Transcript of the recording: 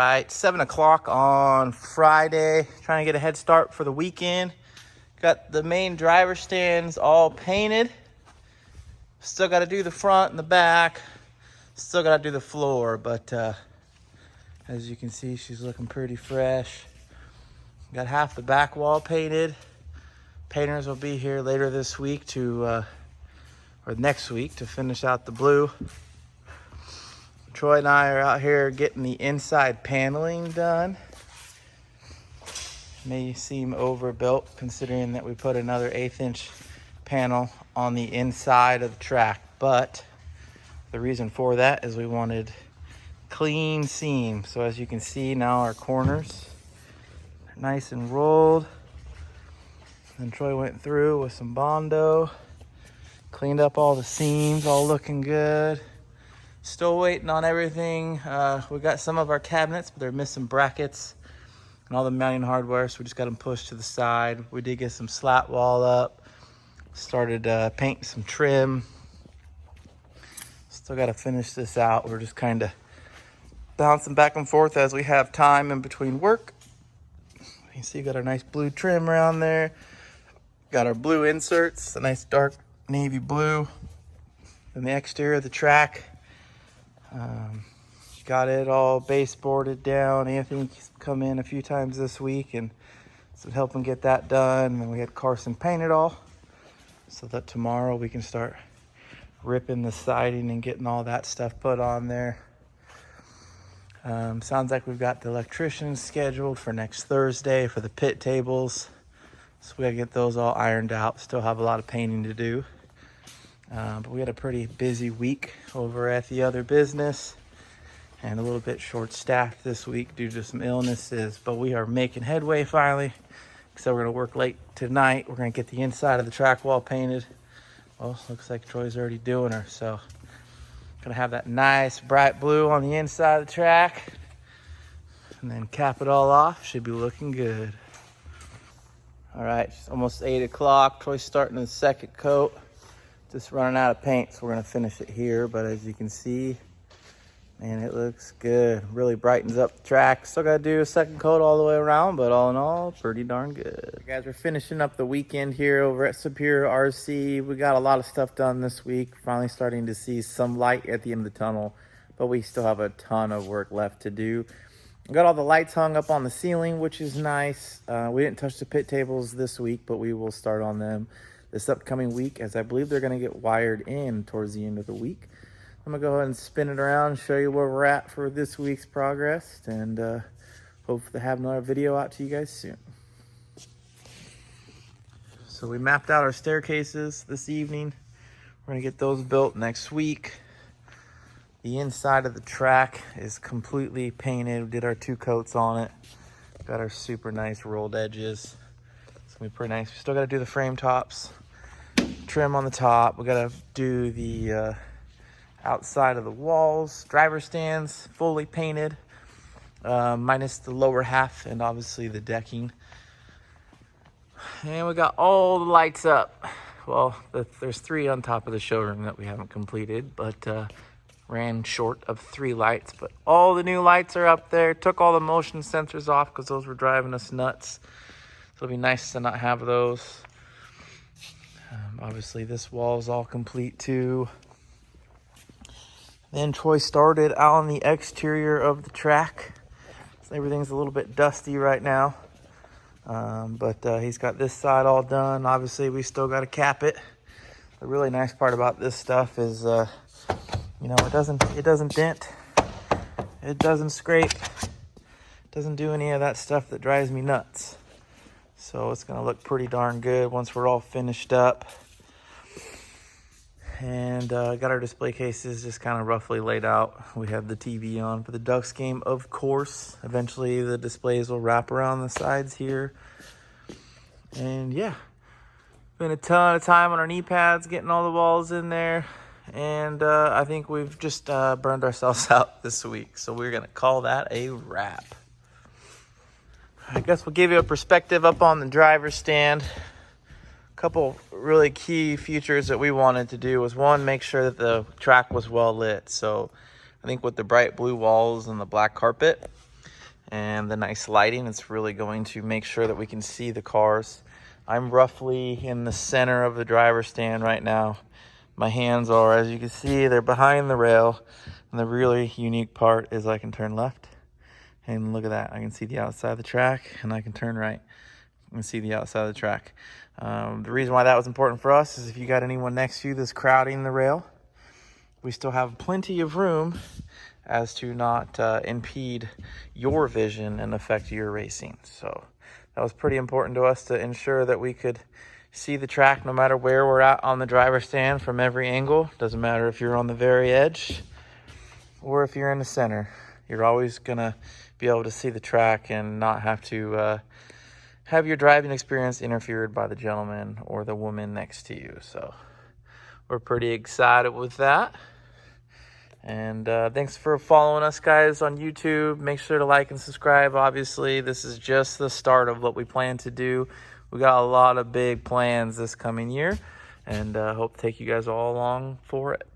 right, 7 o'clock on Friday. Trying to get a head start for the weekend. Got the main driver stands all painted. Still got to do the front and the back. Still got to do the floor, but as you can see, she's looking pretty fresh. Got half the back wall painted. Painters will be here later this week or next week to finish out the blue. Troy and I are out here getting the inside paneling done. May seem overbuilt considering that we put another 1/8 inch panel on the inside of the track, but the reason for that is we wanted clean seam. So as you can see now, our corners are nice and rolled. Then Troy went through with some Bondo, cleaned up all the seams, all looking good. Still waiting on everything. We got some of our cabinets, but they're missing brackets and all the mounting hardware, so we just got them pushed to the side. We did get some slat wall up. Started painting some trim. Still got to finish this out. We're just kind of bouncing back and forth as we have time in between work. You can see we got our nice blue trim around there. Got our blue inserts, a nice dark navy blue. And the exterior of the track. Got it all baseboarded down. Anthony's come in a few times this week and so helping get that done. And we had Carson paint it all so that tomorrow we can start ripping the siding and getting all that stuff put on there. Sounds like we've got the electrician scheduled for next Thursday for the pit tables. So we gotta get those all ironed out. Still have a lot of painting to do. But we had a pretty busy week over at the other business and a little bit short-staffed this week due to some illnesses, but we are making headway finally. So we're gonna work late tonight. We're gonna get the inside of the track wall painted. Well, looks like Troy's already doing her, so gonna have that nice bright blue on the inside of the track and then cap it all off. Should be looking good. All right, it's almost 8 o'clock. Troy's starting the second coat. Just running out of paint, so we're gonna finish it here. But as you can see, man, it looks good. Really brightens up the track. Still gotta do a second coat all the way around, but all in all, pretty darn good. Guys, we're finishing up the weekend here over at Superior RC. We got a lot of stuff done this week. Finally starting to see some light at the end of the tunnel, but we still have a ton of work left to do. We got all the lights hung up on the ceiling, which is nice. We didn't touch the pit tables this week, but we will start on them this upcoming week, as I believe they're going to get wired in towards the end of the week. I'm going to go ahead and spin it around and show you where we're at for this week's progress, and hope to have another video out to you guys soon. So we mapped out our staircases this evening. We're going to get those built next week. The inside of the track is completely painted. We did our 2 coats on it. Got our super nice rolled edges. It's going to be pretty nice. We still got to do the frame tops. Trim on the top. We gotta do the outside of the walls, driver stands fully painted, minus the lower half and obviously the decking. And we got all the lights up. Well, there's 3 on top of the showroom that we haven't completed, but ran short of 3 lights. But all the new lights are up there. Took all the motion sensors off because those were driving us nuts. So it'll be nice to not have those. Obviously this wall is all complete too. Then Troy started out on the exterior of the track. So everything's a little bit dusty right now. But he's got this side all done. Obviously we still got to cap it. The really nice part about this stuff is, you know, it doesn't dent. It doesn't scrape. It doesn't do any of that stuff that drives me nuts. So it's gonna look pretty darn good once we're all finished up. And got our display cases just kind of roughly laid out. We have the TV on for the Ducks game, of course. Eventually the displays will wrap around the sides here. And yeah, been a ton of time on our knee pads, getting all the walls in there. And I think we've just burned ourselves out this week. So we're gonna call that a wrap. I guess we'll give you a perspective up on the driver's stand. Couple really key features that we wanted to do was, one, make sure that the track was well lit. So I think with the bright blue walls and the black carpet, and the nice lighting. It's really going to make sure that we can see the cars. I'm roughly in the center of the driver's stand right now. My hands are, as you can see, they're behind the rail. And the really unique part is I can turn left. And look at that. I can see the outside of the track, and I can turn right and see the outside of the track. The reason why that was important for us is if you got anyone next to you that's crowding the rail, we still have plenty of room as to not impede your vision and affect your racing. So that was pretty important to us to ensure that we could see the track no matter where we're at on the driver's stand from every angle. Doesn't matter if you're on the very edge or if you're in the center. You're always gonna be able to see the track and not have to have your driving experience interfered by the gentleman or the woman next to you. So we're pretty excited with that. And thanks for following us, guys, on YouTube. Make sure to like and subscribe. Obviously, this is just the start of what we plan to do. We got a lot of big plans this coming year, and hope to take you guys all along for it.